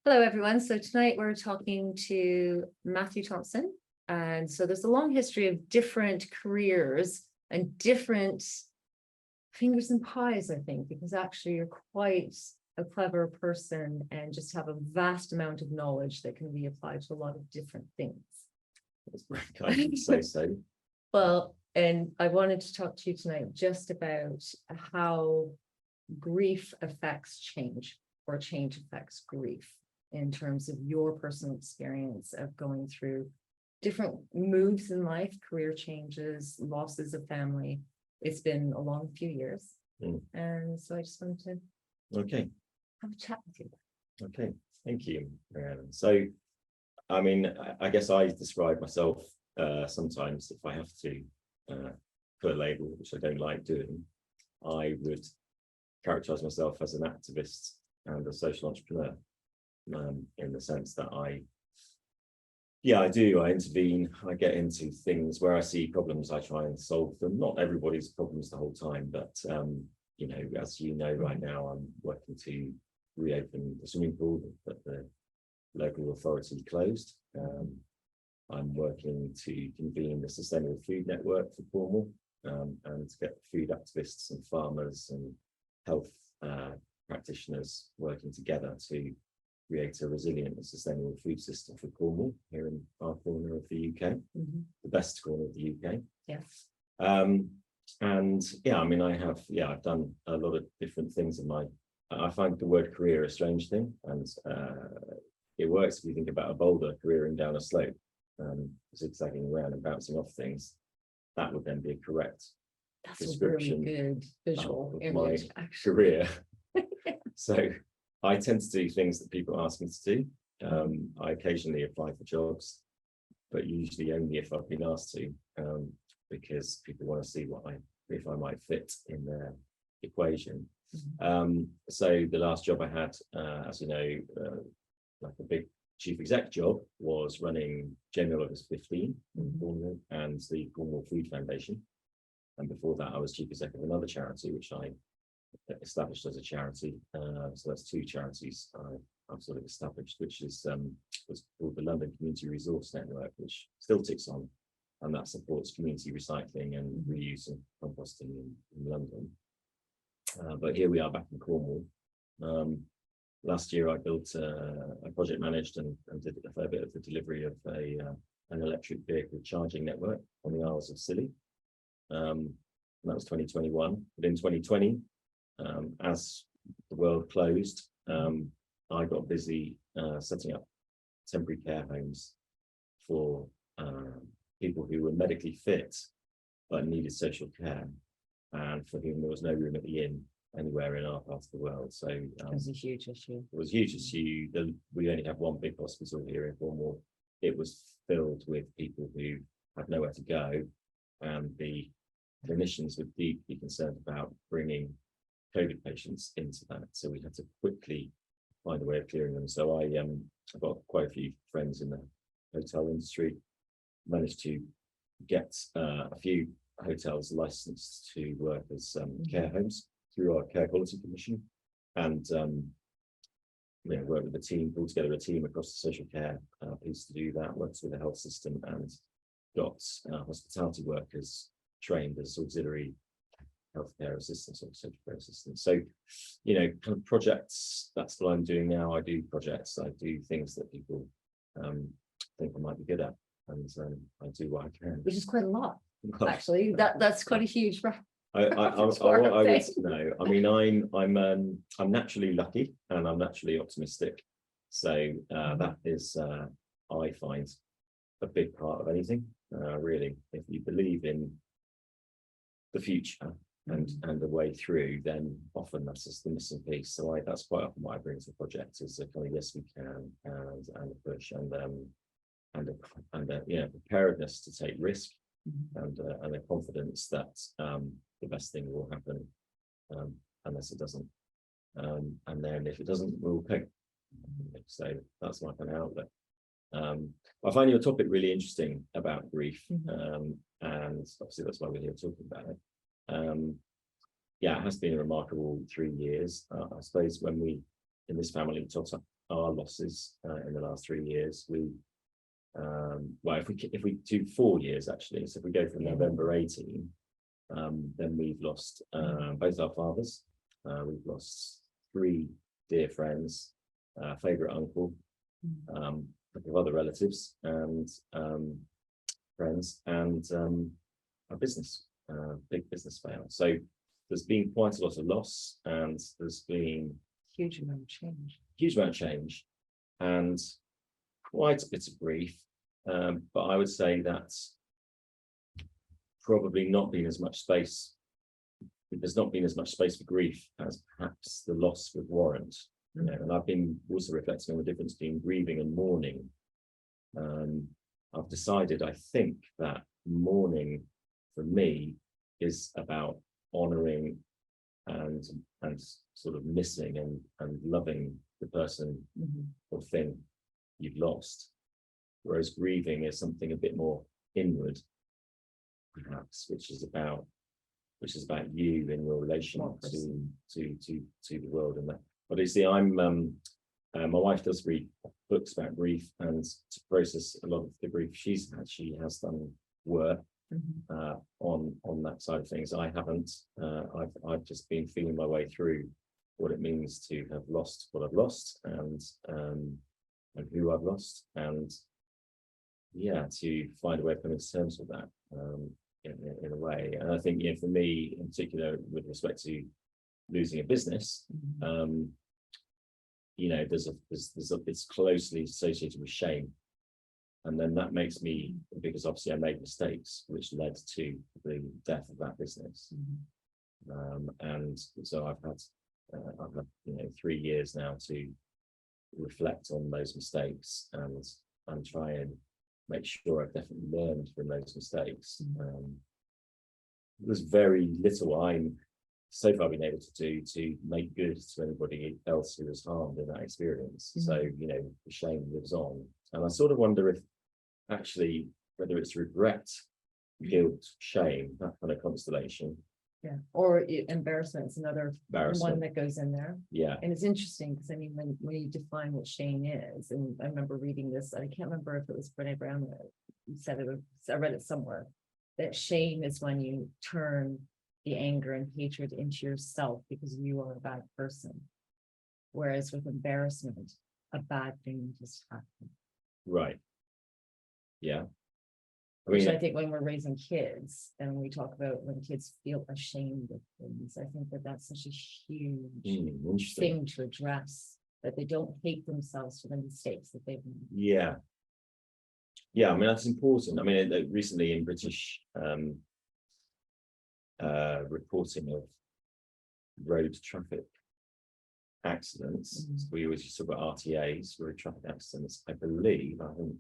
Hello, everyone. So tonight we're talking to Matthew Thomson. And so there's a long history of different careers and different fingers and pies, I think, because actually you're quite a clever person and just have a vast amount of knowledge that can be applied to a lot of different things. That's very kind of you to say so. Well, and I wanted to talk to you tonight just about how grief affects change, or change affects grief, in terms of your personal experience of going through different moves in life, career changes, losses of family. It's been a long few years. And so I just wanted to have a chat with you. Okay, thank you, Marianne. So, I mean, I guess I describe myself sometimes, if I have to put a label, which I don't like doing, I would characterize myself as an activist and a social entrepreneur, in the sense that I intervene, I get into things where I see problems, I try and solve them. Not everybody's problems the whole time, but you know, as you know, right now I'm working to reopen the swimming pool that the local authority closed. I'm working to convene the Sustainable Food Network for Cornwall, and to get food activists and farmers and health practitioners working together to create a resilient and sustainable food system for Cornwall, here in our corner of the UK, the best corner of the UK. Yes. And yeah, I mean, I've done a lot of different things in my, I find the word career a strange thing, and it works if you think about a boulder careering down a slope, zigzagging around and bouncing off things. That would then be a correct description. That's a really good visual of image, my actually. career. So I tend to do things that people ask me to do. I occasionally apply for jobs, but usually only if I've been asked to, because people want to see if I might fit in their equation. So the last job I had, as you know, like a big chief exec job, was running Generalist 15 in Cornwall and the Cornwall Food Foundation. And before that, I was chief exec of another charity, which I established as a charity. So that's two charities I've sort of established, which is was called the London Community Resource Network, which still ticks on, and that supports community recycling and reuse and composting in London. But here we are back in Cornwall. Last year I built I project managed and did a fair bit of the delivery of an electric vehicle charging network on the Isles of Scilly. And that was 2021. But in 2020, as the world closed, I got busy setting up temporary care homes for people who were medically fit but needed social care, and for whom there was no room at the inn anywhere in our part of the world. So it was a huge issue. It was a huge issue. We only have one big hospital here in Cornwall. It was filled with people who had nowhere to go, and the clinicians were deeply concerned about bringing COVID patients into that. So we had to quickly find a way of clearing them. So I've got quite a few friends in the hotel industry, managed to get a few hotels licensed to work as care homes through our Care Quality Commission, and work with the team, pull together a team across the social care piece to do that, works with the health system, and got hospitality workers trained as auxiliary healthcare assistants or social care assistants. So, kind of projects, that's what I'm doing now. I do projects, I do things that people think I might be good at, and I do what I can. Which is quite a lot, actually. That's quite a huge I would no. I mean, I'm naturally lucky, and I'm naturally optimistic. So that is, I find, a big part of anything. Really, if you believe in the future and the way through, then often that's just the missing piece. So that's quite often what I bring to the project, is a kind of yes we can, and a push, and preparedness to take risk, and a confidence that the best thing will happen, unless it doesn't, and then if it doesn't, we'll cope. So that's my kind of outlet. I find your topic really interesting about grief, and obviously that's why we're here talking about it. It has been a remarkable 3 years. I suppose when we in this family our losses in the last 3 years. We well, if we do 4 years actually, so if we go from November 18, then we've lost both our fathers. We've lost 3 dear friends, favourite uncle, a couple of other relatives and friends, and a business, big business fail. So there's been quite a lot of loss, and there's been Huge amount of change. Huge amount of change, and quite a bit of grief. But I would say that's probably not been as much space. There's not been as much space for grief as perhaps the loss would warrant. You know, and I've been also reflecting on the difference between grieving and mourning. I've decided, I think, that mourning for me is about honouring and sort of missing and loving the person or thing you've lost, whereas grieving is something a bit more inward, perhaps, which is about you and your relation to the world. And that, but you see, I'm my wife does read books about grief, and to process a lot of the grief she's had, she has done work on that side of things. I haven't. I've just been feeling my way through what it means to have lost what I've lost, and who I've lost, and to find a way of coming to terms with that in a way. And I think, for me in particular, with respect to losing a business, it's closely associated with shame. And then that makes me, because obviously I made mistakes, which led to the death of that business. And so I've had 3 years now to reflect on those mistakes and try and make sure I've definitely learned from those mistakes. There's very little I'm so far been able to do to make good to anybody else who was harmed in that experience. So, the shame lives on. And I sort of wonder if actually whether it's regret, guilt, shame, that kind of constellation. Yeah, or embarrassment is another one that goes in there. Yeah. And it's interesting because when you define what shame is, and I remember reading this, I can't remember if it was Brené Brown that said it, I read it somewhere, that shame is when you turn the anger and hatred into yourself because you are a bad person. Whereas with embarrassment, a bad thing just happened. Right. Yeah. Which I think when we're raising kids, and we talk about when kids feel ashamed of things, I think that's such a huge thing to address, that they don't hate themselves for the mistakes that they've made. Yeah. Yeah, I mean, that's important. I mean, recently in British reporting of road traffic accidents, we always used to talk about RTAs, road traffic accidents. I believe, I haven't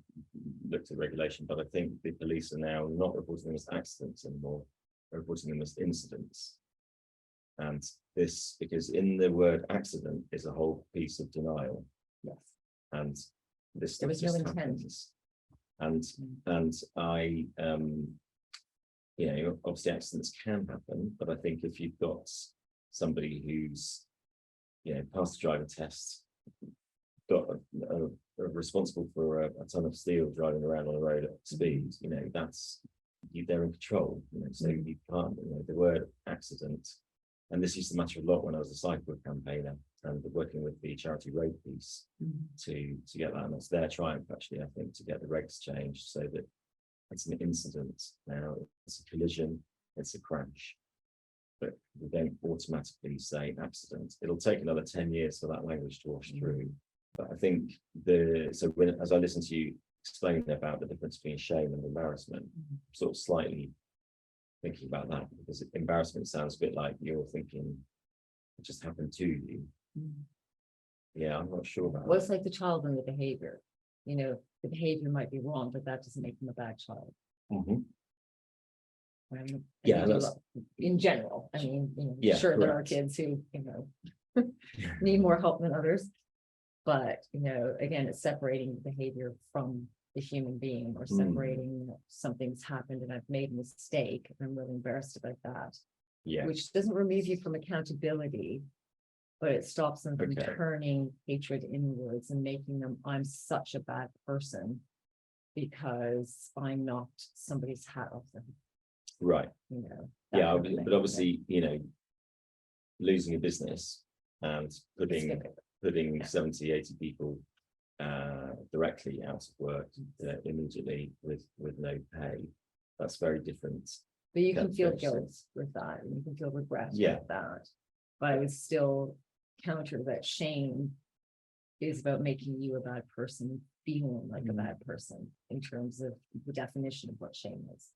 looked at regulation, but I think the police are now not reporting them as accidents anymore, they're reporting them as incidents. And this, because in the word accident is a whole piece of denial. Yes. And this there was no intent. And I obviously accidents can happen, but I think if you've got somebody who's passed the driving test, got responsible for a ton of steel driving around on the road at speed, they're in control. So you can't. The word accident, and this used to matter a lot when I was a cycle campaigner and working with the charity road piece to get that. And it's their triumph actually, I think, to get the regs changed so that it's an incident now. It's a collision, it's a crash. But we don't automatically say accident. It'll take another 10 years for that language to wash through. But I think as I listen to you explain about the difference between shame and embarrassment, sort of slightly thinking about that, because embarrassment sounds a bit like you're thinking it just happened to you. Yeah, I'm not sure about that. It's like the child and the behavior. The behavior might be wrong, but that doesn't make them a bad child. In general, I mean, sure, there are kids who need more help than others, but again, it's separating the behavior from the human being, or separating something's happened and I've made a mistake and I'm really embarrassed about that, which doesn't remove you from accountability, but it stops them from Okay. turning hatred inwards and making them, I'm such a bad person because I'm not somebody's hat off them, Right. you know. that Yeah, kind of thing. but obviously, you know, losing a business and putting Yeah. 70, 80 people directly out of work immediately with no pay, that's very different. But you can feel Calculation. guilt with that, and you can feel regret Yeah. with that. But I would still counter that shame is about making you a bad person, feeling like a bad person in terms of the definition of what shame is.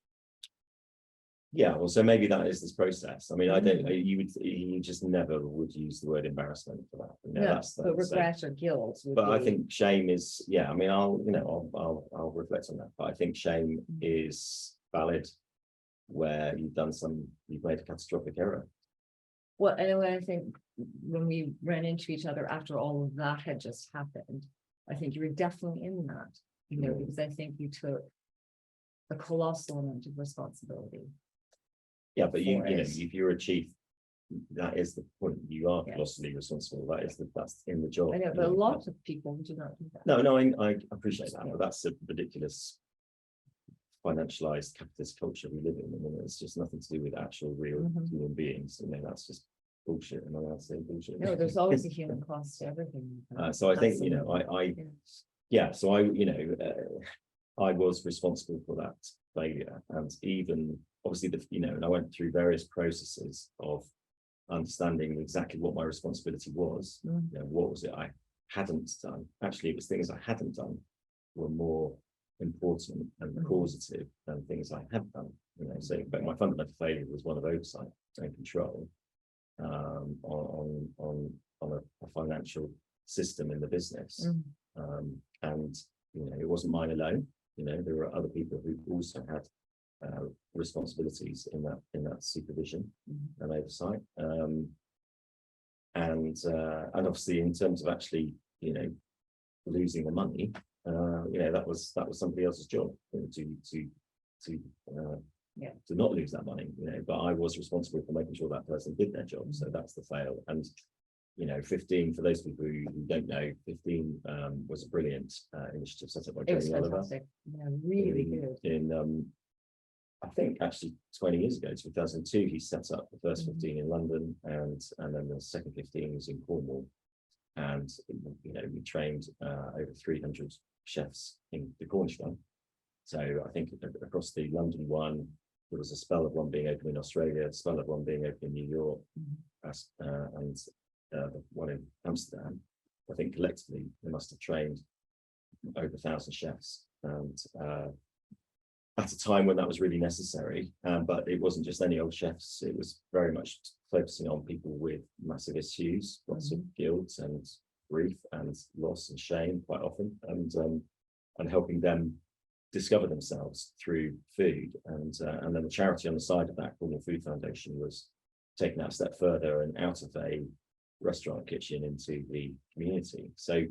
Yeah, well, so maybe that is this process. I mean, I don't. You just never would use the word embarrassment for that. You know, No, that's but regret or guilt would But I be- think shame is, yeah. I mean, I'll reflect on that. But I think shame is valid where you've made a catastrophic error. Well, anyway, I think when we ran into each other after all of that had just happened, I think you were definitely in that, you know, because I think you took a colossal amount of responsibility. Yeah, but you For know, it. if you're a chief, that is the point. You are Yes. colossally responsible. That's in the job. I know, you but a know, lot of people do not do that. No, I appreciate that, but that's a ridiculous financialized capitalist culture we live in. I mean, it's just nothing to do with actual real human beings. You know, that's just bullshit. Am I allowed to say bullshit? No, there's always a human cost to everything. So I think, you know, Yeah. so you know, I was responsible for that failure, and even obviously you know, and I went through various processes of understanding exactly what my responsibility was. You know, what was it I hadn't done? Actually, it was things I hadn't done were more important and causative than things I had done. You know, so but my fundamental failure was one of oversight and control on a financial system in the business. And you know, it wasn't mine alone. You know, there were other people who also had responsibilities in that supervision and oversight. And obviously, in terms of actually, you know, losing the money, you know, that was somebody else's job, you know, to not lose that money. You know, but I was responsible for making sure that person did their job. So that's the fail. And you know, 15, for those people who don't know, 15 was a brilliant initiative set up by It was Jamie Oliver. fantastic. Yeah, really good. In I think actually 20 years ago, 2002, he set up the first 15 in London, and then the second 15 was in Cornwall. And you know, we trained over 300 chefs in the Cornishman. So I think across the London one, there was a spell of one being open in Australia, a spell of one being open in New York, and the one in Amsterdam. I think collectively they must have trained over 1,000 chefs, and at a time when that was really necessary. But it wasn't just any old chefs; it was very much focusing on people with massive issues, lots of guilt and grief and loss and shame quite often, and helping them discover themselves through food. And then the charity on the side of that, Cornwall Food Foundation, was taking that a step further and out of a restaurant kitchen into the community. So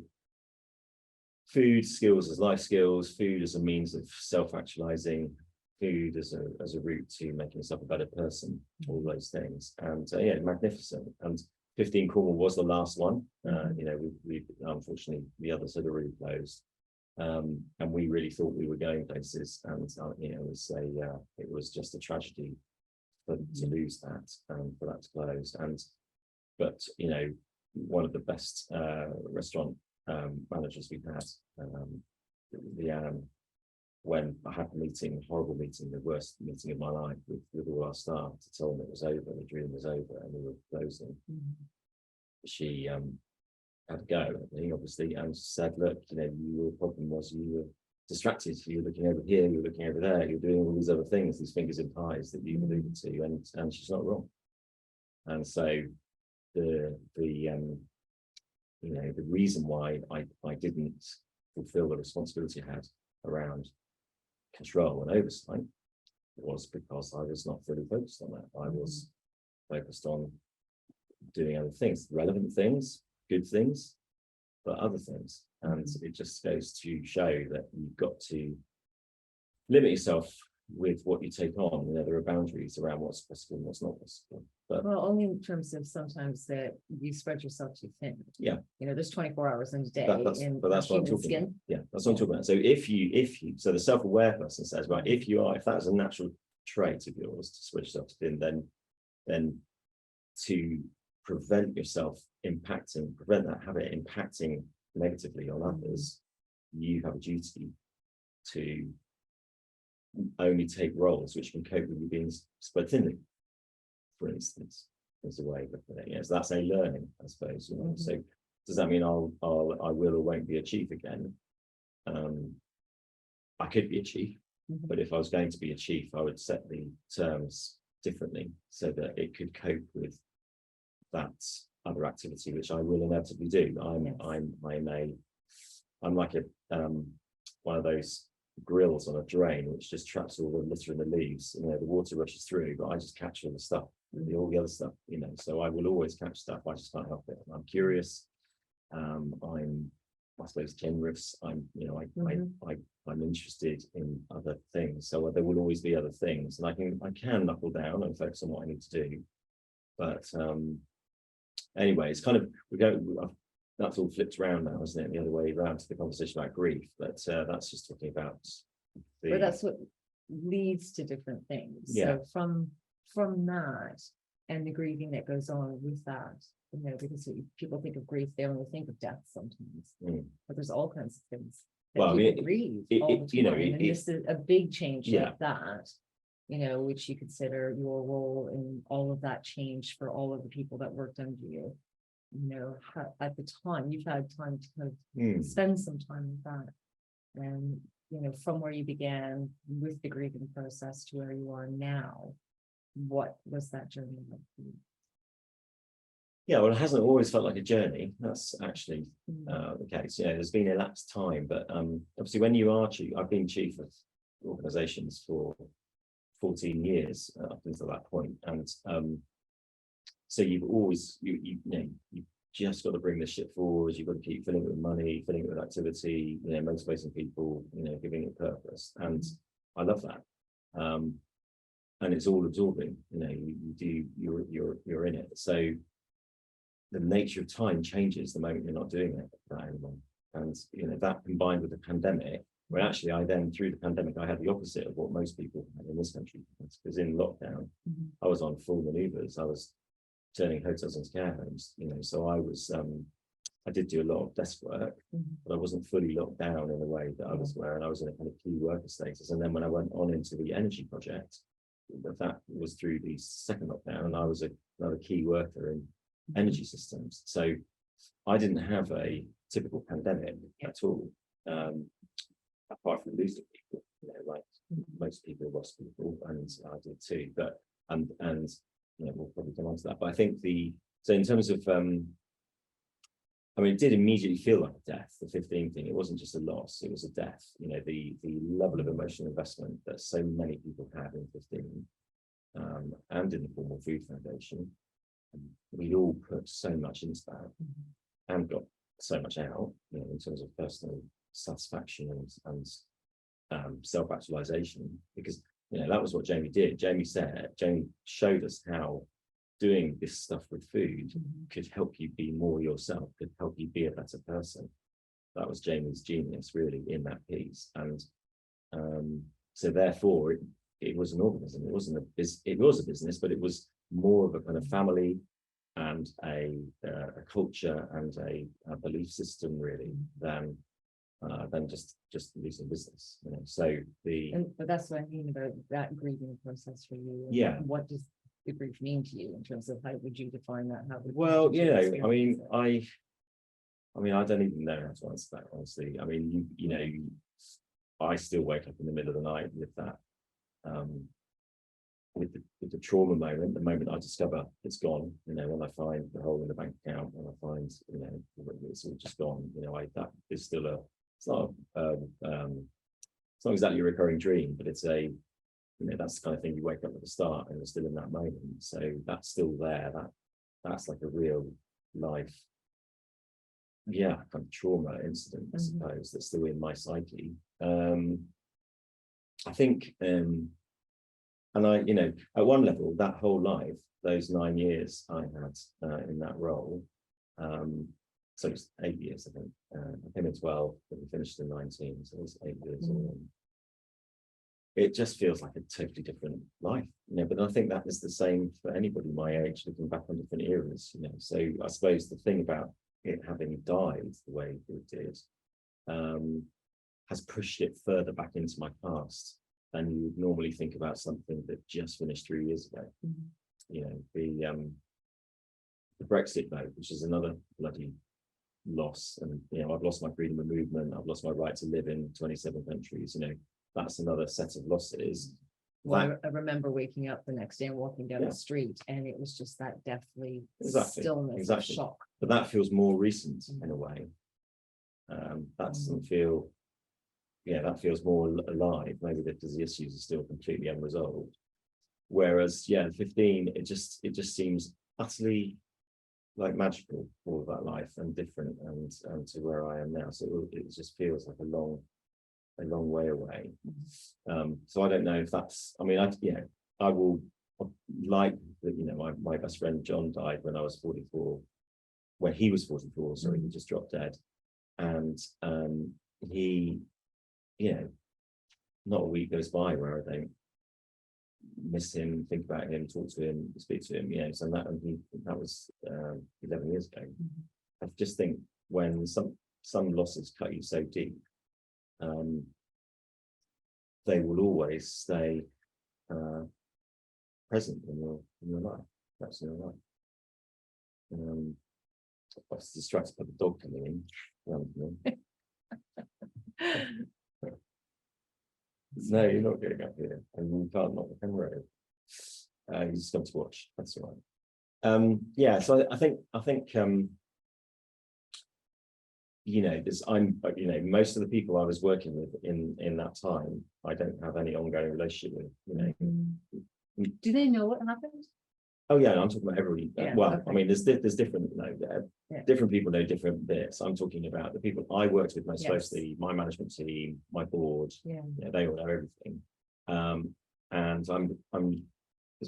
food skills as life skills, food as a means of self-actualizing, food as a route to making yourself a better person, all those things. And yeah, magnificent. And 15 Cornwall was the last one. You know, we unfortunately, the others had already closed. And we really thought we were going places, and you know, it was just a tragedy to lose that and for that to close. But you know, one of the best restaurant managers we've had, Leanne, when I had a horrible meeting, the worst meeting of my life with all our staff, to tell them it was over, the dream was over, and we were closing. She had a go at me, obviously, and said, look, you know, your problem was you were distracted. You were looking over here, you were looking over there, you're doing all these other things, these fingers in pies that you alluded to, and she's not wrong. And so the you know, the reason why I didn't fulfill the responsibility I had around control and oversight was because I was not fully focused on that. I was focused on doing other things, relevant things, good things, but other things. And it just goes to show that you've got to limit yourself with what you take on. You know, there are boundaries around what's possible and what's not possible. But Well, only in terms of sometimes that you spread yourself too thin. Yeah. You know, there's 24 hours in a day but that's what I'm human talking skin. about. Yeah, that's what I'm talking about. So if you, so the self-aware person says, right, if that was a natural trait of yours to spread yourself too thin, then to prevent yourself prevent that habit impacting negatively on others, you have a duty to only take roles which can cope with you being spread thinly, for instance, as a way of looking at it. Yeah, so that's a learning, I suppose. You know? So does that mean I will or won't be a chief again? I could be a chief, but if I was going to be a chief, I would set the terms differently so that it could cope with that other activity, which I will inevitably do. I'm like one of those grills on a drain which just traps all the litter and the leaves. You know, the water rushes through, but I just catch all the stuff, all the other stuff. You know, so I will always catch stuff. I just can't help it. I'm curious. I suppose generous. I'm interested in other things. So there will always be other things, and I can knuckle down and focus on what I need to do. But anyway, it's kind of that's all flipped around now, isn't it? The other way around to the conversation about grief. But that's just talking about. But that's what leads to different things. Yeah. So from that and the grieving that goes on with that, you know, because people think of grief, they only think of death sometimes, but there's all kinds of things that people grieve all the time. And this is a big change like that, you know, which you consider your role in all of that change for all of the people that worked under you. You know, at the time, you've had time to kind of spend some time with that. And, you know, from where you began with the grieving process to where you are now, what was that journey like for you? Yeah, well, it hasn't always felt like a journey. That's actually the case. You know, there's been elapsed time, but obviously when you are chief, I've been chief of organisations for 14 years up until that point, and so you've always you just got to bring the shit forward. You've got to keep filling it with money, filling it with activity, you know, motivating people, you know, giving it purpose, and I love that. And it's all absorbing. You know, you're in it. So the nature of time changes the moment you're not doing it anymore. And you know, that combined with the pandemic, where actually I then through the pandemic I had the opposite of what most people had in this country, because in lockdown I was on full maneuvers. I was turning hotels into care homes, you know, so I did do a lot of desk work, but I wasn't fully locked down in the way that others were, and I was in a kind of key worker status. And then when I went on into the energy project, that was through the second lockdown, and I was another key worker in energy systems. So I didn't have a typical pandemic at all, apart from losing people, you know, like most people lost people, and I did too. But and you know, we'll probably come on to that. But I think so in terms of I mean, it did immediately feel like a death. The 15 thing, it wasn't just a loss; it was a death. You know, the level of emotional investment that so many people had in 15, and in the Cornwall Food Foundation. We all put so much into that and got so much out, you know, in terms of personal satisfaction and self-actualization, because you know that was what Jamie did. Jamie showed us how doing this stuff with food could help you be more yourself, could help you be a better person. That was Jamie's genius, really, in that piece. And so therefore it was an organism. It wasn't it was a business, but it was more of a kind of family and a culture and a belief system, really, than just losing business, you know. So but that's what I mean about that grieving process for you. Yeah. What does the grief mean to you in terms of how would you define that? Well, you know, I mean, I don't even know how to answer that, honestly. I mean, you know, I still wake up in the middle of the night with that. With the trauma moment, the moment I discover it's gone, you know, when I find the hole in the bank account, when I find, you know, it's all just gone, you know, that is still it's not exactly a recurring dream, but it's you know, that's the kind of thing you wake up at the start and you're still in that moment. So that's still there. That's like a real life, kind of trauma incident, I suppose, that's still in my psyche. I think And I, at one level, that whole life, those 9 years I had in that role, so it's 8 years, I think. I came in 12, but we finished in 19, so it was 8 years. It just feels like a totally different life, but I think that is the same for anybody my age looking back on different eras, So I suppose the thing about it having died the way it did has pushed it further back into my past than you would normally think about something that just finished 3 years ago. The Brexit vote, which is another bloody loss, and I've lost my freedom of movement, I've lost my right to live in 27 countries, that's another set of losses. Well, I remember waking up the next day and walking down the street, and it was just that deathly stillness of shock. But that feels more recent in a way. That doesn't feel, that feels more alive, maybe because the issues are still completely unresolved. Whereas, 15, it just seems utterly like magical, all of that life, and different, and to where I am now. So it just feels like a long way away. So I don't know if that's, I will like that, my best friend John died when I was 44, when he was 44, sorry, he just dropped dead. And he, not a week goes by where I don't miss him, think about him, talk to him, speak to him, so that was 11 years ago. I just think when some losses cut you so deep, they will always stay present in your life. That's in your life. I was distracted by the dog coming in. No, you're not getting up here, and you can't knock the camera over. You just come to watch. That's all right. So I think most of the people I was working with in that time, I don't have any ongoing relationship with. Do they know what happened? Oh yeah, I'm talking about everybody. There's different, different people know different bits. I'm talking about the people I worked with most closely, my management team, my board. They all know everything. And I'm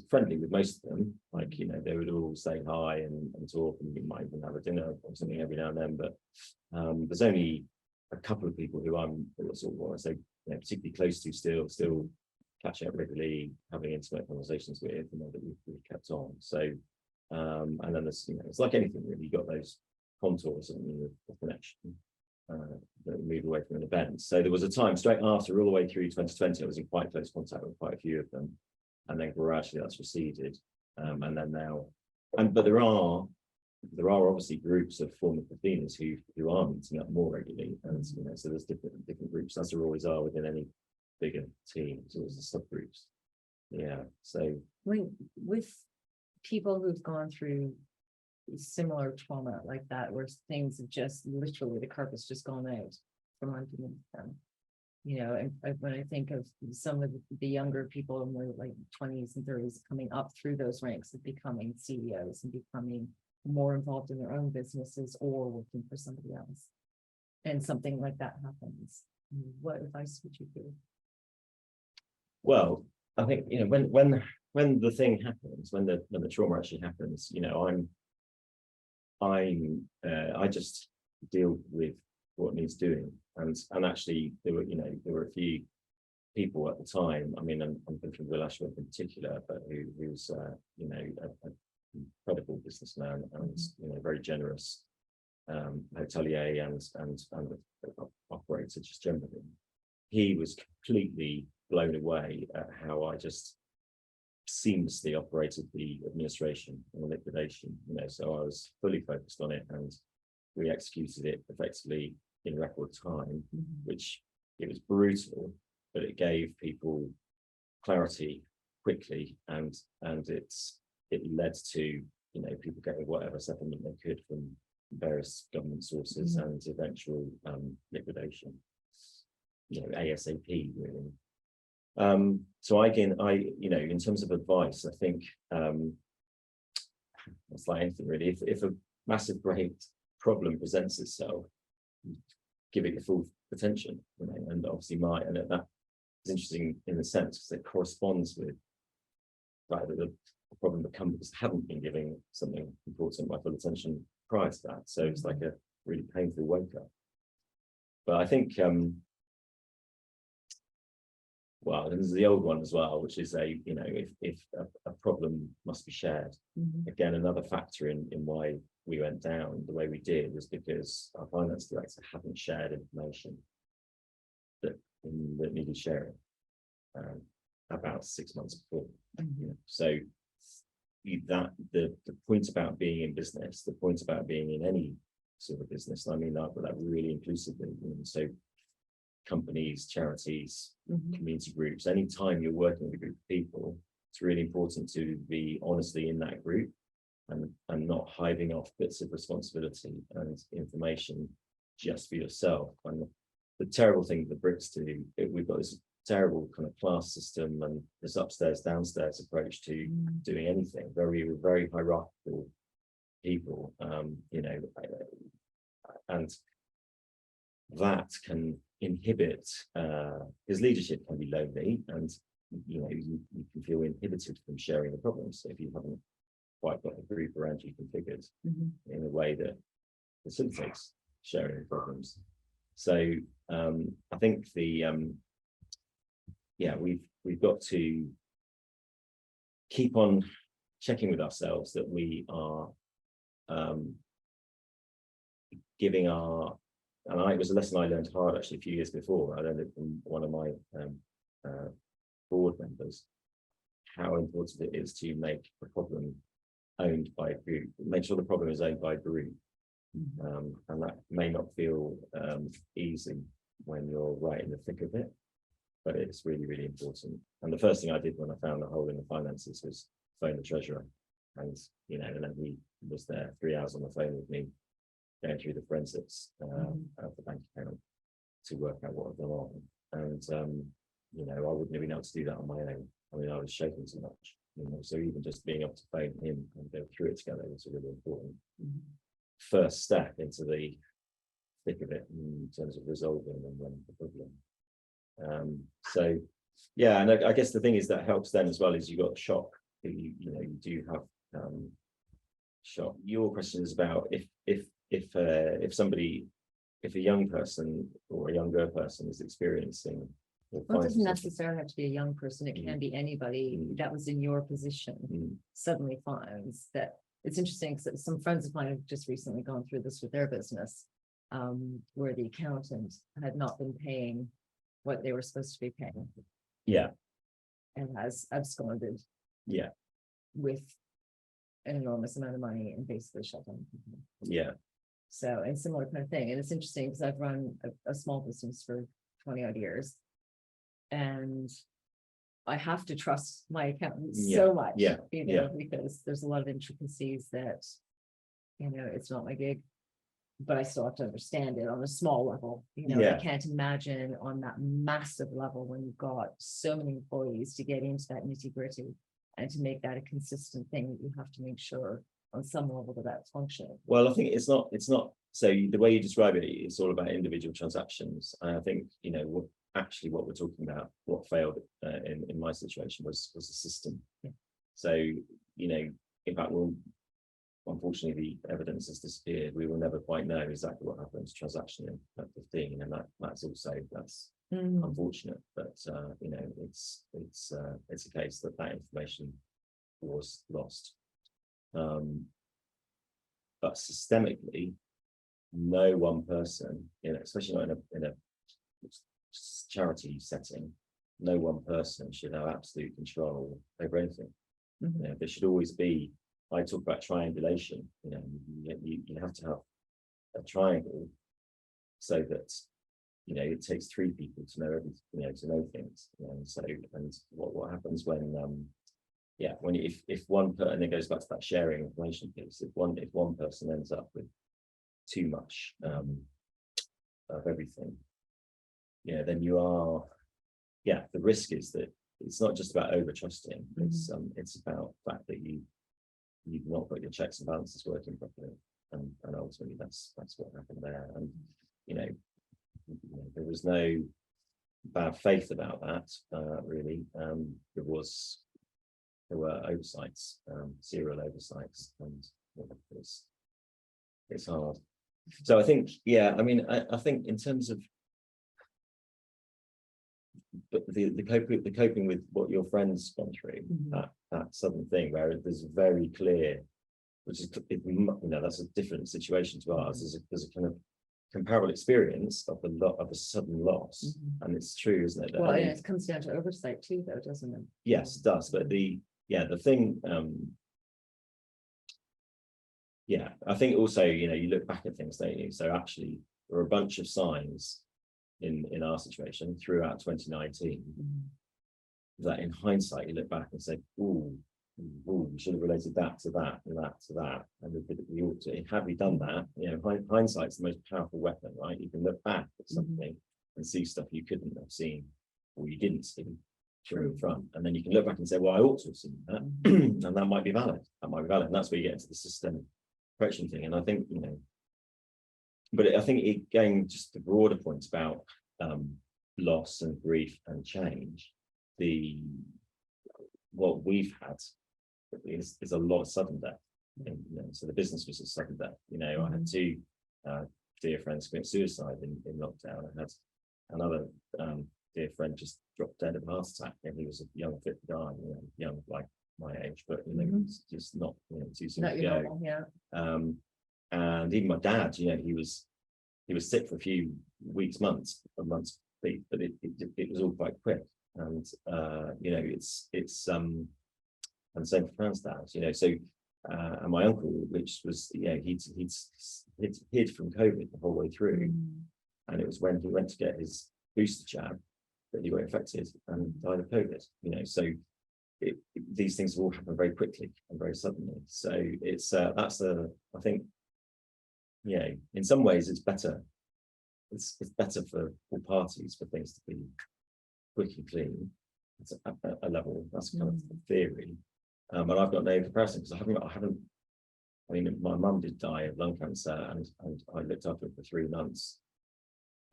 friendly with most of them. They would all say hi and talk, and we might even have a dinner or something every now and then. But there's only a couple of people who I'm sort of what I say, particularly close to still catching up regularly, having intimate conversations with, that we've kept on. So, and then there's, it's like anything really, you've got those contours of connection that move away from an event. So there was a time straight after, all the way through 2020, I was in quite close contact with quite a few of them, and then gradually that's receded. And then now, but there are obviously groups of former Athenas who are meeting up more regularly, and so there's different groups, as there always are within any bigger team. So there's the subgroups. So with people who've gone through similar trauma like that, where things have just literally, the carpet's just gone out from underneath them, and when I think of some of the younger people in their 20s and 30s coming up through those ranks of becoming CEOs and becoming more involved in their own businesses or working for somebody else, and something like that happens, what advice would you give? Well, I think when the thing happens, when the trauma actually happens, I just deal with what needs doing, and actually there were a few people at the time. I'm thinking of Will Ashworth in particular, but who's an incredible businessman and very generous hotelier and operator just generally. He was completely blown away at how I just seamlessly operated the administration and the liquidation. So I was fully focused on it, and we executed it effectively in record time, which it was brutal, but it gave people clarity quickly, and it led to people getting whatever settlement they could from various government sources and eventual liquidation. ASAP really. So again, in terms of advice, I think it's like anything really. If a massive great problem presents itself, give it your full attention, and obviously that is interesting in the sense because it corresponds with fact that the problem that companies hadn't been giving something important my full attention prior to that. So it's like a really painful wake up. But I think, well, there's the old one as well, which is if a problem must be shared. Again, another factor in why we went down the way we did was because our finance director hadn't shared information that needed sharing about 6 months before. So that the point about being in business, the point about being in any sort of business, I mean that really inclusively. So companies, charities, community groups, anytime you're working with a group of people, it's really important to be honestly in that group and not hiving off bits of responsibility and information just for yourself. And the terrible thing that Brits do, we've got this terrible kind of class system and this upstairs downstairs approach to doing anything, very hierarchical people, and that can inhibit because leadership can be lonely, and you can feel inhibited from sharing the problems if you haven't quite got the group around you configured in a way that facilitates sharing the problems. So I think we've got to keep on checking with ourselves that we are giving our, and it was a lesson I learned hard actually a few years before. I learned it from one of my board members, how important it is to make a problem owned by a group, make sure the problem is owned by a group. And that may not feel easy when you're right in the thick of it, but it's really important. And the first thing I did when I found the hole in the finances was phone the treasurer, and then he was there 3 hours on the phone with me, going through the forensics of the bank account to work out what had gone on. And I wouldn't have been able to do that on my own. I mean, I was shaking so much, so even just being able to phone him and go through it together was a really important first step into the thick of it in terms of resolving and running the problem. So yeah, and I guess the thing is that helps then as well is you got shock. You do have shock. Your question is about if somebody, if a young person or a younger person is experiencing. Well, it doesn't necessarily have to be a young person. It can be anybody that was in your position suddenly finds that. It's interesting because some friends of mine have just recently gone through this with their business, where the accountant had not been paying what they were supposed to be paying. Yeah. And has absconded. Yeah. With an enormous amount of money and basically shut down the company. Yeah. So, and similar kind of thing. And it's interesting because I've run a small business for 20 odd years. And I have to trust my accountants so much, because there's a lot of intricacies that, it's not my gig, but I still have to understand it on a small level. I can't imagine on that massive level when you've got so many employees to get into that nitty gritty and to make that a consistent thing that you have to make sure on some level that that's functioning. Well, I think it's not, so the way you describe it, it's all about individual transactions. And I think, what we're talking about, what failed in my situation was the system. Yeah. So, in fact, unfortunately, the evidence has disappeared. We will never quite know exactly what happened to transaction at 15, and that's unfortunate. But it's a case that information was lost. But systemically, no one person, especially not in a charity setting, no one person should have absolute control over anything. There should always be, I talk about triangulation, you have to have a triangle so that it takes 3 people to know everything, to know things. And what happens when if one person, and it goes back to that sharing information piece, if one person ends up with too much of everything, then you are, the risk is that it's not just about over trusting. It's about the fact that you've not got your checks and balances working properly, and ultimately that's what happened there. And there was no bad faith about that, really. There was there were oversights, serial oversights, and it's hard. So I think, yeah, I mean, I think in terms of the coping with what your friends gone through, that sudden thing where there's very clear, which is, that's a different situation to ours. There's a kind of comparable experience of a sudden loss, and it's true, isn't it? Well, it comes down to oversight too, though, doesn't it? Yes, it does. But the thing, I think also, you look back at things, don't you? So actually, there are a bunch of signs in our situation throughout 2019 that, in hindsight, you look back and say, "Ooh, we should have related that to that and that to that," and we ought to. Had we done that, hindsight's the most powerful weapon, right? You can look back at something and see stuff you couldn't have seen or you didn't see in front, and then you can look back and say, "Well, I ought to have seen that," and that might be valid. And that's where you get into the systemic correction thing. And I think, but I think again, just the broader points about loss and grief and change. What we've had is a lot of sudden death. So the business was a sudden death. I had two dear friends commit suicide in lockdown. I had another dear friend just dropped dead of a heart attack, and he was a young, fit guy, young like my age, but it's just not too soon to go. Normal, and even my dad, he was sick for a few weeks, months, but it was all quite quick. And it's and same for Fran's dad, so and my uncle, which was he'd hid from COVID the whole way through, and it was when he went to get his booster jab that he got infected and died of COVID. So these things all happen very quickly and very suddenly. So it's I think in some ways it's better. It's better for all parties for things to be quick and clean. It's a level. That's kind of the theory. But I've got no comparison because I haven't. I mean, my mum did die of lung cancer, and I looked after her for 3 months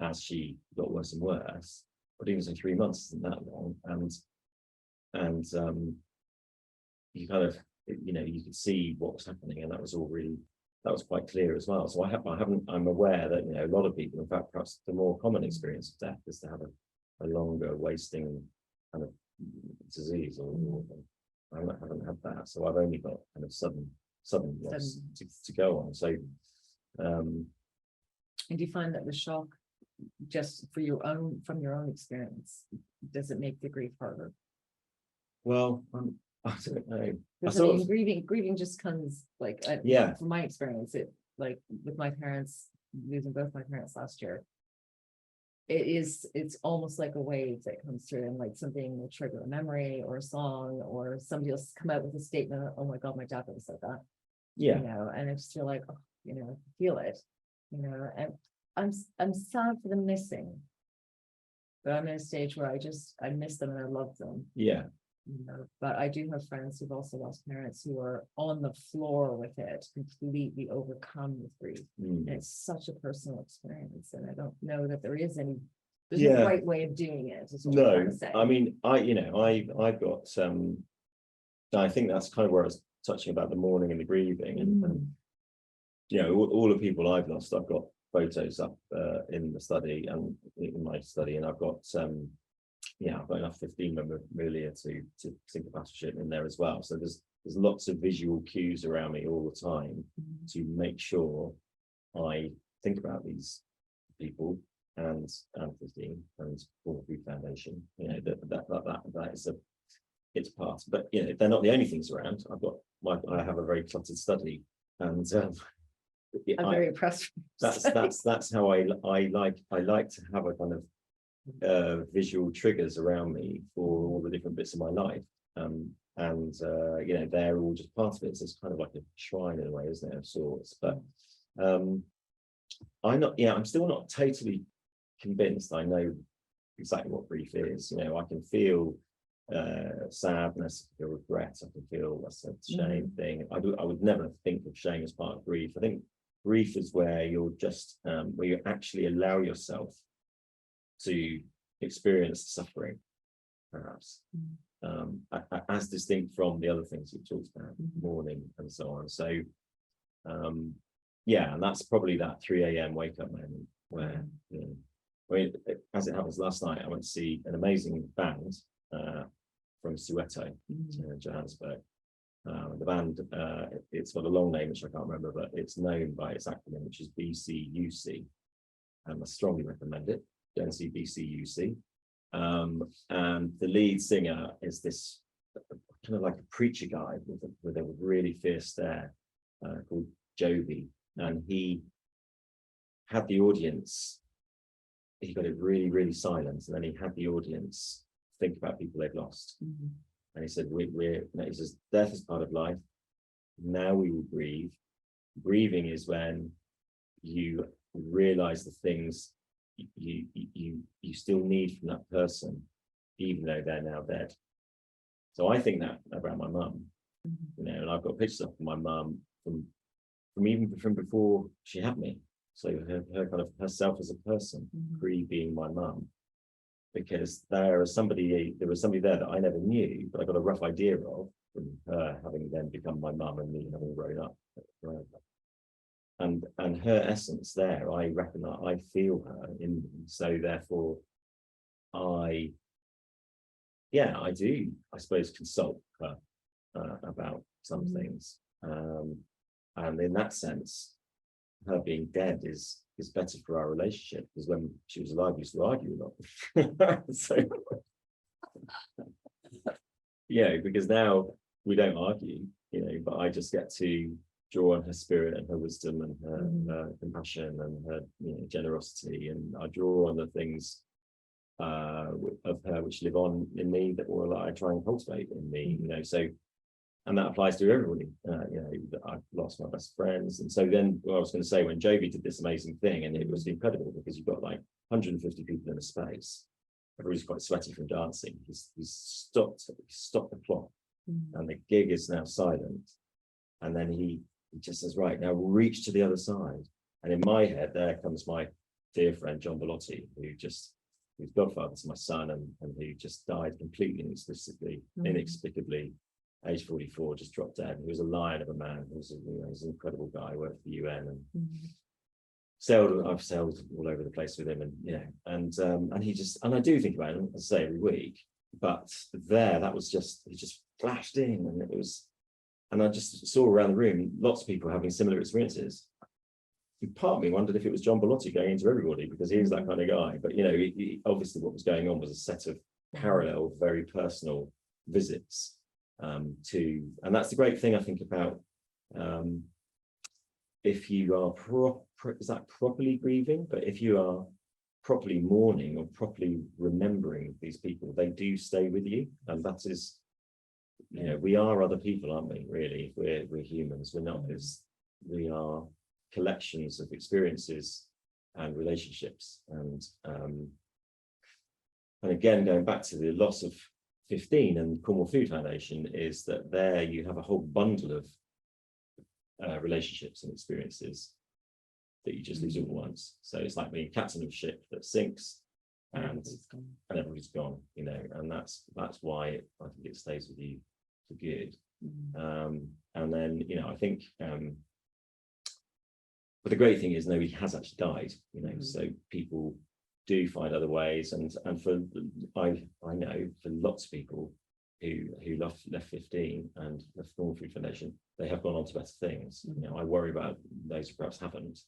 as she got worse and worse. But even so, 3 months isn't that long, and you kind of you could see what was happening, and that was quite clear as well. So I'm aware that a lot of people, in fact, perhaps the more common experience of death is to have a longer wasting kind of disease, or I haven't had that, so I've only got kind of sudden loss to go on. So and do you find that the shock, just from your own experience, does it make the grief harder? Well, I don't know. Because grieving just comes from my experience, it like with my parents, losing both my parents last year, it's almost like a wave that comes through, and like something will trigger a memory or a song, or somebody will come out with a statement, "Oh my God, my dad would have said that." And I just feel like, feel it, and I'm sad for the missing, but I'm in a stage where I miss them and I love them. But I do have friends who've also lost parents who are on the floor with it, completely overcome with grief. And it's such a personal experience, and I don't know that there's no right way of doing it. No, I mean, I've got I think that's kind of where I was touching about the mourning and the grieving, and all the people I've lost, I've got photos up in the study and in my study, and I've got I've got enough 15 memorabilia to think about shit in there as well. So there's lots of visual cues around me all the time to make sure I think about these people and 15 and Cornwall Food Foundation. That is it's part, but they're not the only things around. I have a very cluttered study, and I'm very impressed. That's how I like to have a kind of visual triggers around me for all the different bits of my life, and they're all just part of it. So it's kind of like a shrine in a way, isn't it, of sorts. But I'm still not totally convinced I know exactly what grief is. I can feel sadness, I feel regret, I can feel a shame thing. I would never think of shame as part of grief. I think grief is where you're just where you actually allow yourself to experience suffering, perhaps, as distinct from the other things we talked about, mourning and so on. So, yeah, and that's probably that 3 a.m. wake up moment where, you know, I mean, as it happens, last night I went to see an amazing band from Soweto, Johannesburg. The band, it's got a long name which I can't remember, but it's known by its acronym, which is BCUC. I strongly recommend it. Go and see BCUC. And the lead singer is this kind of like a preacher guy with a really fierce stare called Jovi, and he had the audience. He got it really, really silent, and then he had the audience think about people they've lost. And he said, he says, death is part of life. Now we will grieve. Grieving is when you realize the things you still need from that person, even though they're now dead. So I think that about my mum, you know, and I've got pictures of my mum from before she had me. So her kind of herself as a person, pre being my mum, because there was somebody there that I never knew, but I got a rough idea of from her having then become my mum and me having grown up. And her essence there, I reckon that I feel her in me. So therefore, I do, I suppose, consult her about some things. And in that sense, her being dead is better for our relationship, because when she was alive, we used to argue a lot. So, yeah, because now we don't argue, you know, but I just get to draw on her spirit and her wisdom and her compassion and her, you know, generosity, and I draw on the things of her which live on in me that I try and cultivate in me, you know. So, and that applies to everybody. You know, I've lost my best friends, and so then what I was going to say, when Jovi did this amazing thing, and it was incredible because you've got like 150 people in a space. Everybody's quite sweaty from dancing. He's stopped the clock, and the gig is now silent, and then he just says, right, now we'll reach to the other side. And in my head, there comes my dear friend John Bellotti, who's godfather to my son, and who just died completely inexplicably, age 44, just dropped dead. He was a lion of a man. He was an incredible guy. Worked for the UN and I've sailed all over the place with him, and you know, and he just, and I do think about him, as I say, every week. But that was just, he just flashed in, and it was. And I just saw around the room lots of people having similar experiences. Part of me wondered if it was John Bellotti going into everybody, because he was that kind of guy. But you know, obviously what was going on was a set of parallel, very personal visits to, and that's the great thing I think about if you are is that properly grieving, but if you are properly mourning or properly remembering these people, they do stay with you, and that is. You know, we are other people, aren't we? Really, we're humans. We're not we are collections of experiences and relationships. And again, going back to the loss of 15 and Cornwall Food Foundation, is that there you have a whole bundle of relationships and experiences that you just lose all at once. So it's like being captain of a ship that sinks, and everybody's gone, you know, and that's why I think it stays with you for good. And then, you know, I think but the great thing is nobody has actually died, you know, so people do find other ways, and for I know for lots of people who left 15 and left Cornwall Food Foundation, they have gone on to better things. You know, I worry about those who perhaps haven't,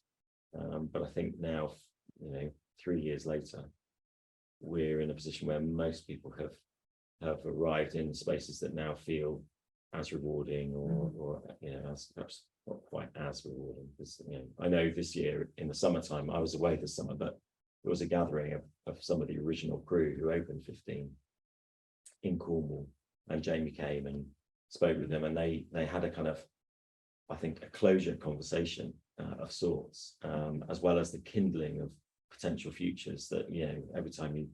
but I think now, you know, 3 years later, we're in a position where most people have arrived in spaces that now feel as rewarding, or you know, as perhaps not quite as rewarding. Because, you know, I know this year in the summertime, I was away this summer, but there was a gathering of some of the original crew who opened 15 in Cornwall, and Jamie came and spoke with them, and they had a kind of, I think, a closure conversation of sorts, as well as the kindling of potential futures that, you know, every time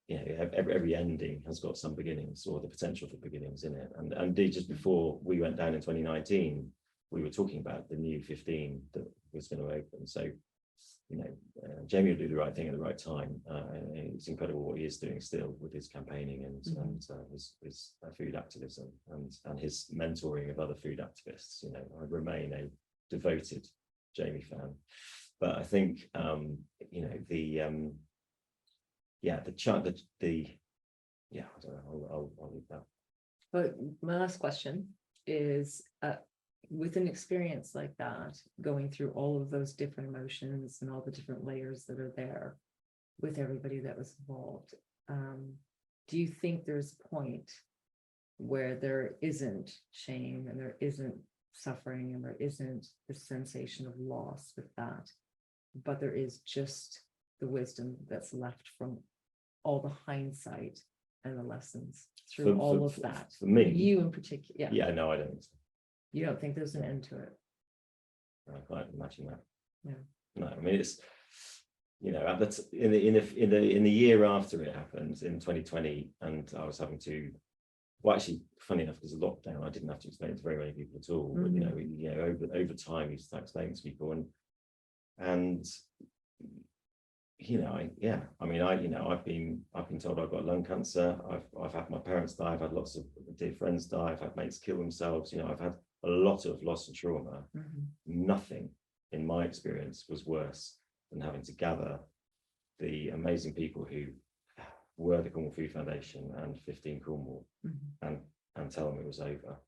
every ending has got some beginnings, or the potential for beginnings in it. And indeed, just before we went down in 2019, we were talking about the new 15 that was going to open. So Jamie will do the right thing at the right time. It's incredible what he is doing still with his campaigning and his food activism and his mentoring of other food activists. I remain a devoted Jamie fan, but I think I'll leave that. But my last question is, with an experience like that, going through all of those different emotions and all the different layers that are there with everybody that was involved, do you think there's a point where there isn't shame and there isn't suffering and there isn't the sensation of loss with that, but there is just the wisdom that's left from all the hindsight and the lessons through all of that? For me, you in particular, no, I don't think so. You don't think there's an end to it? I can't imagine that. Yeah. No, I mean, it's in the year after it happened in 2020, and I was having to. Well, actually, funny enough, because of lockdown, I didn't have to explain it to very many people at all. But over time, you start explaining to people, and I've been told I've got lung cancer. I've had my parents die. I've had lots of dear friends die. I've had mates kill themselves. I've had a lot of loss and trauma. Nothing in my experience was worse than having to gather the amazing people who were the Cornwall Food Foundation and 15 Cornwall and tell them it was over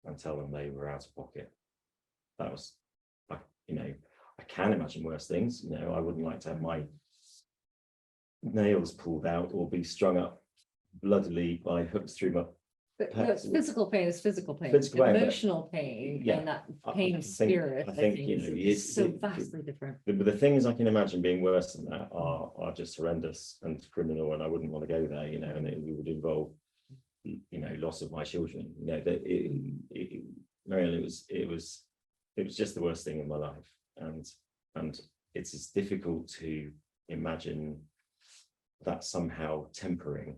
and tell them they were out of pocket. That was, I can imagine worse things. I wouldn't like to have my nails pulled out or be strung up bloodily by hooks through my. But physical pain is physical pain. Emotional pain and that pain of spirit, I think is so vastly different. The things I can imagine being worse than that are just horrendous and criminal, and I wouldn't want to go there, and it would involve, loss of my children. Marianne, it was just the worst thing in my life, and it's difficult to imagine that somehow tempering.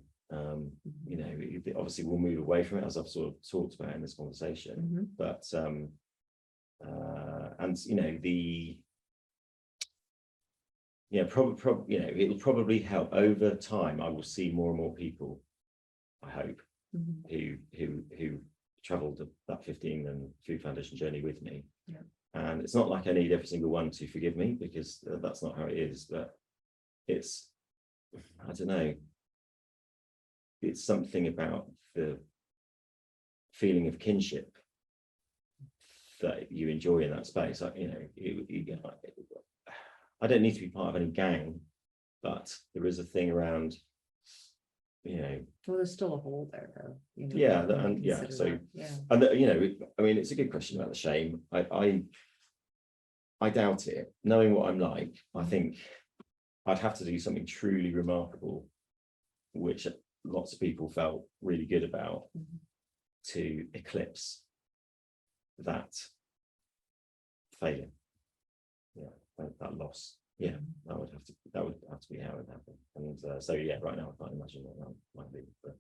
Obviously we'll move away from it, as I've sort of talked about in this conversation, but it'll probably help over time. I will see more and more people, I hope, who traveled that 15 and Food Foundation journey with me. And it's not like I need every single one to forgive me, because that's not how it is, but it's, I don't know, it's something about the feeling of kinship that you enjoy in that space. I don't need to be part of any gang, but there is a thing around, well, there's still a hole there, though. It's a good question about the shame. I doubt it. Knowing what I'm like, I think I'd have to do something truly remarkable, which lots of people felt really good about, to eclipse that failure, that loss. That would have to be how it happened. And right now I can't imagine what that might be, but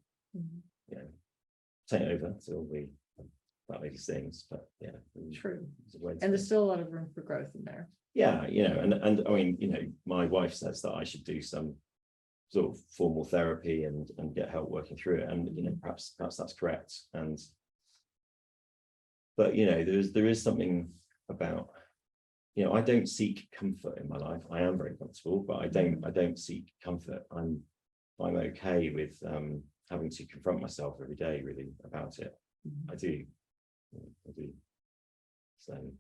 take over till we about these things, but true. And there's still a lot of room for growth in there. And I mean, my wife says that I should do some sort of formal therapy and get help working through it, and perhaps that's correct. But there is something about, I don't seek comfort in my life. I am very comfortable, but I don't seek comfort. I'm okay with having to confront myself every day really about it. I do. So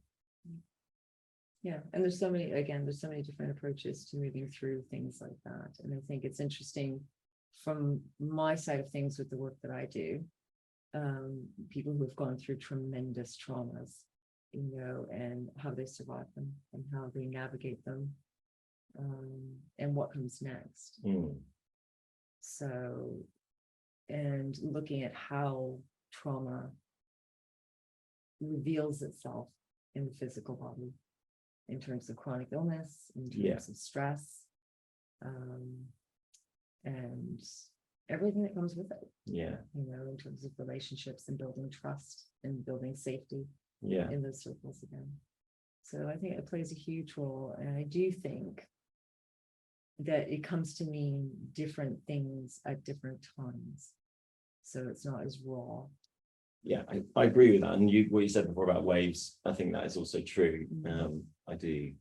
and there's so many different approaches to moving through things like that. And I think it's interesting from my side of things with the work that I do, people who have gone through tremendous traumas, and how they survive them and how they navigate them, and what comes next. So, and looking at how trauma reveals itself in the physical body, in terms of chronic illness, in terms of stress, and everything that comes with it. In terms of relationships and building trust and building safety in those circles again. So I think it plays a huge role, and I do think that it comes to mean different things at different times. So it's not as raw. Yeah, I agree with that. And what you said before about waves, I think that is also true. Mhm. I do.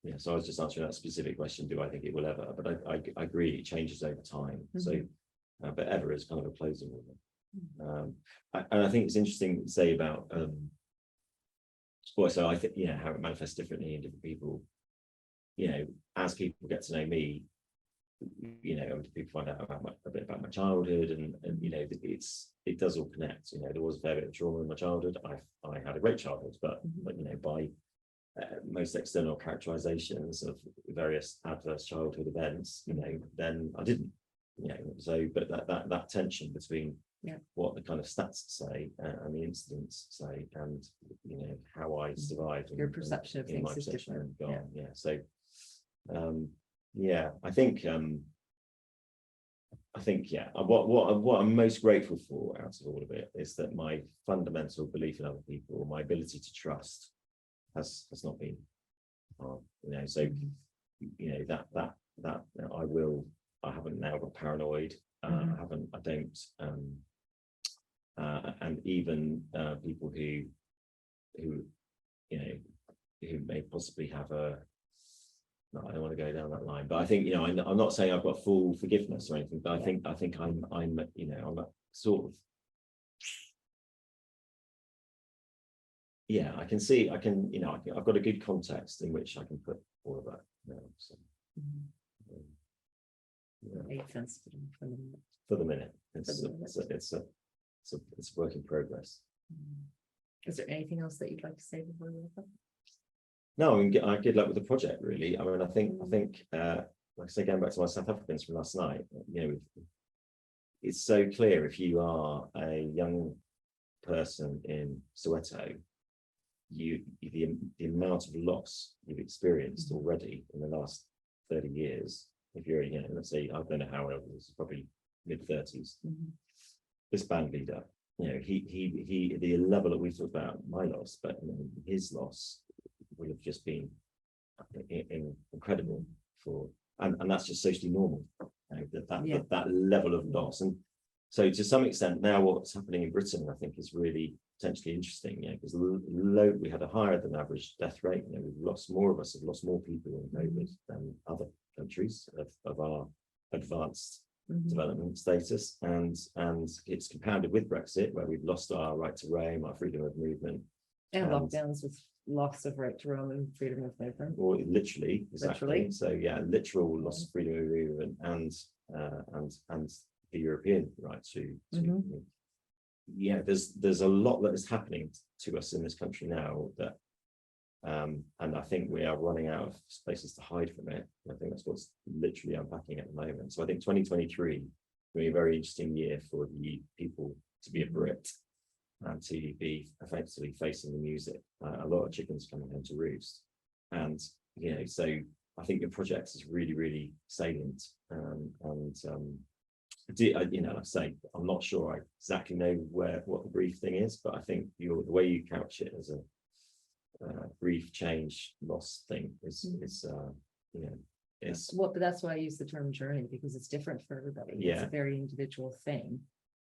Yeah, so I was just answering that specific question, do I think it will ever? But I agree, it changes over time. So, but ever is kind of a closing word. And I think it's interesting to say about, well, so I think, how it manifests differently in different people. As people get to know me, people find out a bit about my childhood, and it does all connect. There was a fair bit of trauma in my childhood. I had a great childhood, but by most external characterizations of various adverse childhood events, then I didn't. So but that tension between what the kind of stats say and the incidents say, and how I survived, Your perception of things is different. So I think what I'm most grateful for out of all of it is that my fundamental belief in other people, my ability to trust, has not been so that I haven't now got paranoid. I don't and even people who may possibly have no, I don't want to go down that line, but I think I'm not saying I've got full forgiveness or anything, but I think I'm I'm that sort of, I can see, I've got a good context in which I can put all of that now. So Makes sense for the minute. It's a work in progress. Is there anything else that you'd like to say before we wrap up? No, I mean, good luck with the project, really. I mean, I think, like I say, going back to my South Africans from last night, it's so clear if you are a young person in Soweto, the amount of loss you've experienced already in the last 30 years. If you're, let's say, I don't know how old, this is probably mid-30s. This band leader, he the level that we talked about my loss, but his loss would have just been incredible and that's just socially normal, that level of loss. And so to some extent now what's happening in Britain, I think, is really potentially interesting, because we had a higher than average death rate. More of us have lost more people in COVID than other countries of our advanced development status, and it's compounded with Brexit, where we've lost our right to roam, our freedom of movement, and lockdowns with loss of right to roam and freedom of movement. Or literally, exactly. So literal loss of freedom of movement and the European right to there's a lot that is happening to us in this country now that and I think we are running out of places to hide from it. I think that's what's literally unpacking at the moment. So I think 2023 will be a very interesting year for the people to be a Brit and to be effectively facing the music. A lot of chickens coming home to roost, and so I think your project is really, really salient. Like I say, I'm not sure I exactly know what the brief thing is, but I think the way you couch it as a brief change loss thing is but that's why I use the term journey, because it's different for everybody. It's a very individual thing,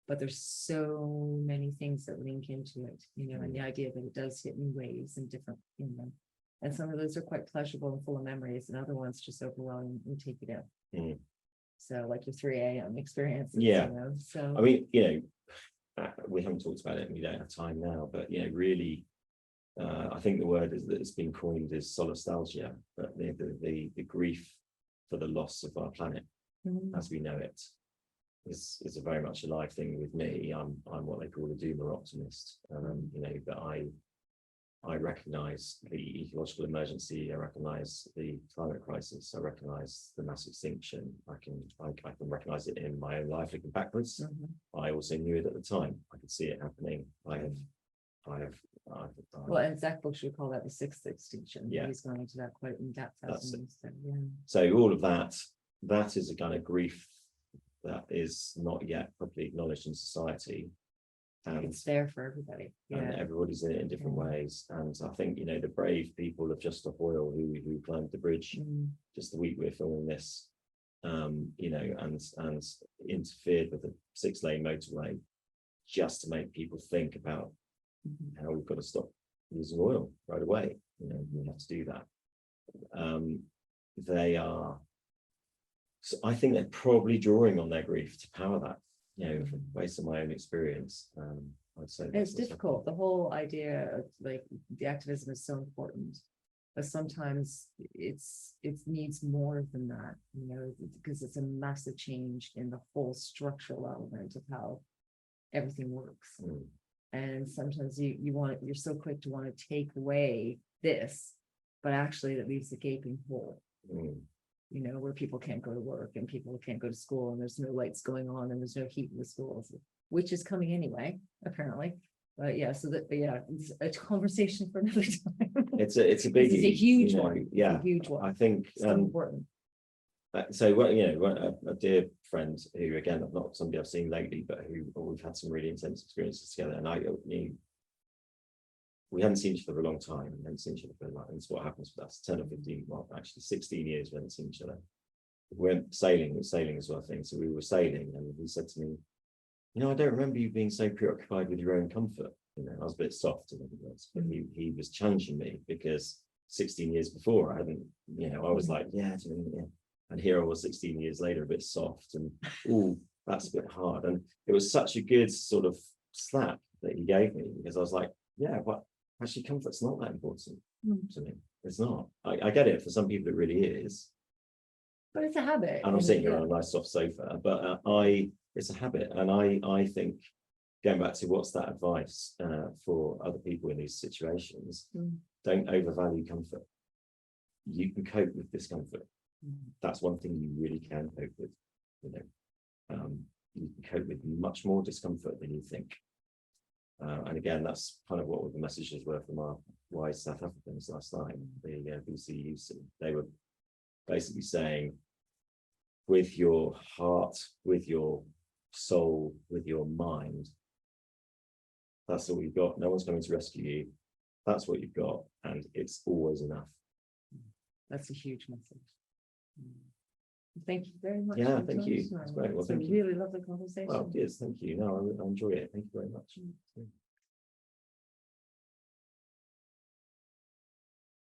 but there's so many things that link into it, and the idea that it does hit in waves and different, and some of those are quite pleasurable and full of memories, and other ones just overwhelm and take you down. So like your 3 a.m. experience. So I mean, we haven't talked about it and we don't have time now, but really I think the word that it's been coined is solastalgia, but the grief for the loss of our planet as we know it is a very much a live thing with me. I'm what they call a doomer optimist, that I recognise the ecological emergency, I recognise the climate crisis, I recognise the mass extinction. I can recognise it in my own life looking backwards. I also knew it at the time. I could see it happening. Well, and Zach Bush would call that the sixth extinction. He's gone into that quite in depth. So all of that is a kind of grief that is not yet properly acknowledged in society. and It's there for everybody. and Yeah. everybody's in it in different ways. And I think, you know, the brave people of Just Stop Oil who climbed the bridge just the week we're filming this, you know, and interfered with the 6-lane motorway just to make people think about how we've got to stop using oil right away. You know, we have to do that. They are, so I think they're probably drawing on their grief to power that, you know, based on my own experience. I'd say It's difficult. The whole idea of like the activism is so important, but sometimes it needs more than that, you know, because it's a massive change in the whole structural element of how everything works. And sometimes you're so quick to want to take away this, but actually that leaves a gaping hole. You know, where people can't go to work and people can't go to school and there's no lights going on and there's no heat in the schools, which is coming anyway, apparently. But yeah, so that, but yeah, it's a conversation for another time. It's a big, it's a huge you know, one. yeah, it's a huge one. I think so important. So well, you know, a dear friend who, again, not somebody I've seen lately, but who we've had some really intense experiences together, and I knew we hadn't seen each other for a long time. We hadn't seen each other for like, and it's what happens with us. 10 or 15, well, actually 16 years we hadn't seen each other. We went sailing as well, I think. So we were sailing, and he said to me, "You know, I don't remember you being so preoccupied with your own comfort." You know, I was a bit soft, but he was challenging me because 16 years before I hadn't, you know, I was like, yeah. And here I was 16 years later, a bit soft, and oh, that's a bit hard. And it was such a good sort of slap that he gave me, because I was like, yeah, but actually comfort's not that important to me. It's not. I get it, for some people it really is. But it's a habit. And I'm sitting here on a nice soft sofa, but it's a habit. And I think, going back to what's that advice for other people in these situations, don't overvalue comfort. You can cope with discomfort. That's one thing you really can cope with. You know, you can cope with much more discomfort than you think. And again, that's kind of what the messages were from our wise South Africans last night. The BCUC, they were basically saying, with your heart, with your soul, with your mind, that's all you've got. No one's coming to rescue you. That's what you've got, and it's always enough. That's a huge message. Thank you very much. Yeah, thank you. That's great. Well, it's a really lovely conversation. Well, yes, thank you. No, I enjoy it. Thank you very much.